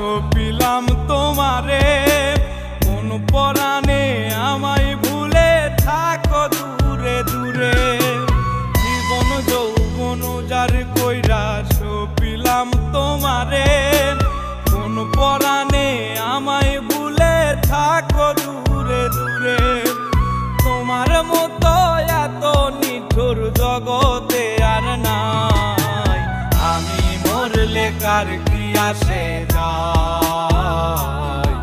সপিলাম তোমারে, কোন পরাণে আমায় ভুলে থাকো দূরে দূরে। জীবন যৌবন যার কইরা সপিলাম তোমারে, কোন পরাণে আমায় ভুলে থাকো দূরে দূরে। তোমার মতো এত নিঠুর জগতে আর নাই, আমি মরলে কার কি আসে যায়,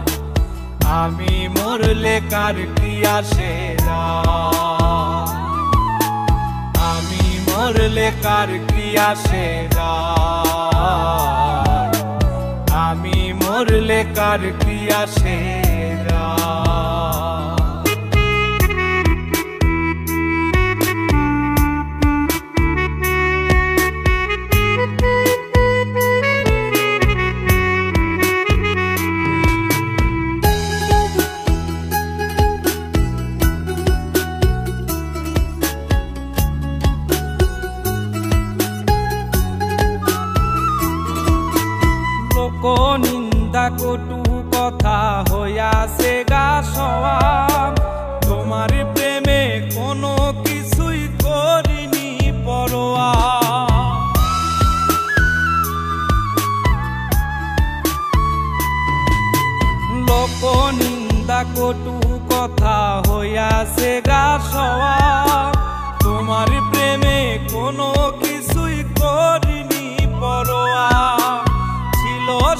আমি মরলে কার কি আসে যায়, আমি মরলে কার কি আসে যায়, আমি মরলে কার কি আসে যায়। নিন্দা কটু কথা হইয়াছে গা সওয়াব, তোমার প্রেমে কোনো কিছুই করিনি পরোয়া। লোক নিন্দা কটু কথা হইয়াছে গা সওয়াব, তোমার প্রেমে কোনো কিছুই করিনি পরোয়া।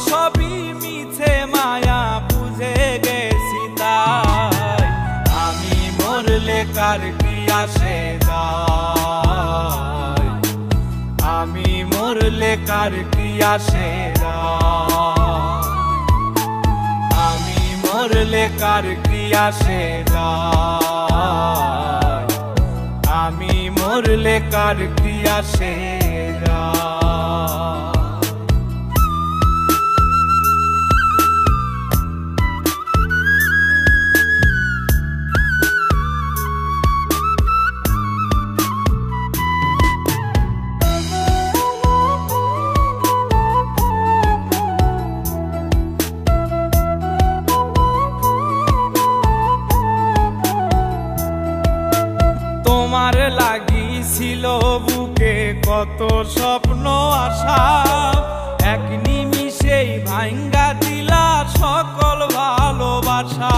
সবই মিছে মায়া বুঝে গেছি তাই, আমি মরলে কার কি আসে যায়, আমি মরলে কার কি আসে যায়, আমি মরলে কার কি আসে যায়, আমি মরলে কার কি আসে যায়। তোমার লাগিছিল বুকে কত স্বপ্ন আশা, এক নিমিষেই ভাঙ্গা দিলা সকল ভালোবাসা।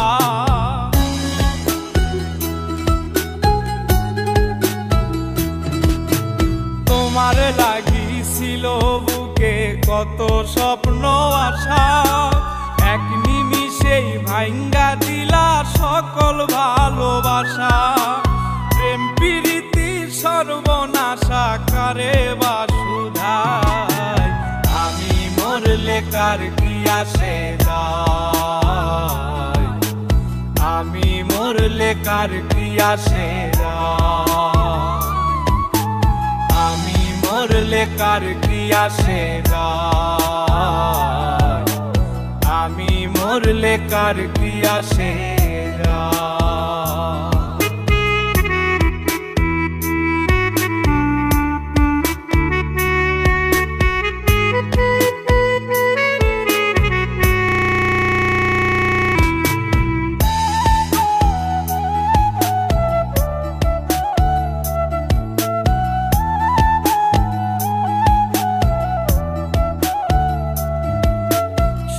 তোমার লাগিছিল বুকে কত স্বপ্ন আশা, এক নিমিষেই ভাঙ্গা দিলা সকল ভালোবাসা। প্রেম প্রীতি সর্বনাশা কারে বা সুধায়, আমি মরলে কার কি আসে যায়, আমি মরলে কার কি আসে যায়, আমি মরলে কার কি আসে যায়, আমি মরলে কার কি আসে যায়।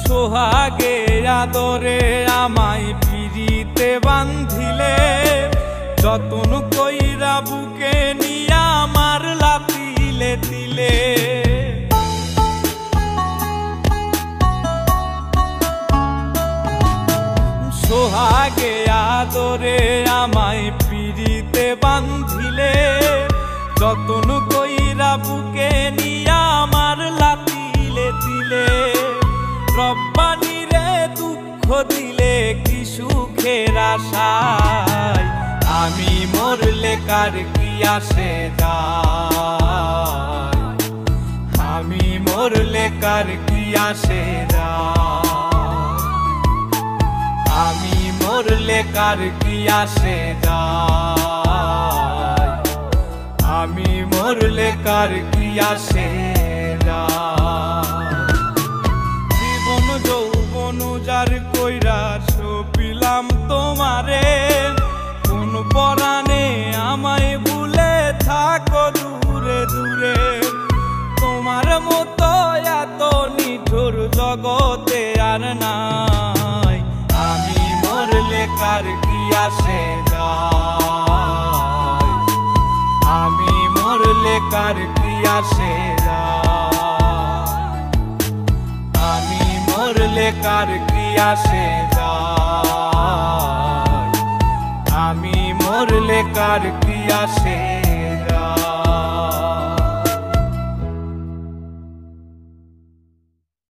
সোহাগে আদরে আমায় পিরিতে বান্ধিলে, যতন কইরা বুকে নিয়া মারলা তিলে তিলে। সোহাগে আদরে আমায় পিরিতে বান্ধিলে, যতন কইরা বুকে নিয়া মারলা তিলে তিলে। রব্বানি রে দুঃখ দিলে কি সুখের আশায়, আমি মরলে কার কি আসে যায়, আমি মরলে কার কি আসে যায়, আমি মরলে কার কি আসে যায়, আমি মরলে কার কি আসে যায়। জীবন আর নাই। আমি মরলে কার কি আসে যায়, আমি মরলে কার কি আসে যায়, আমি মরলে কার কি আসে যায়, আমি মরলে কার কি আসে।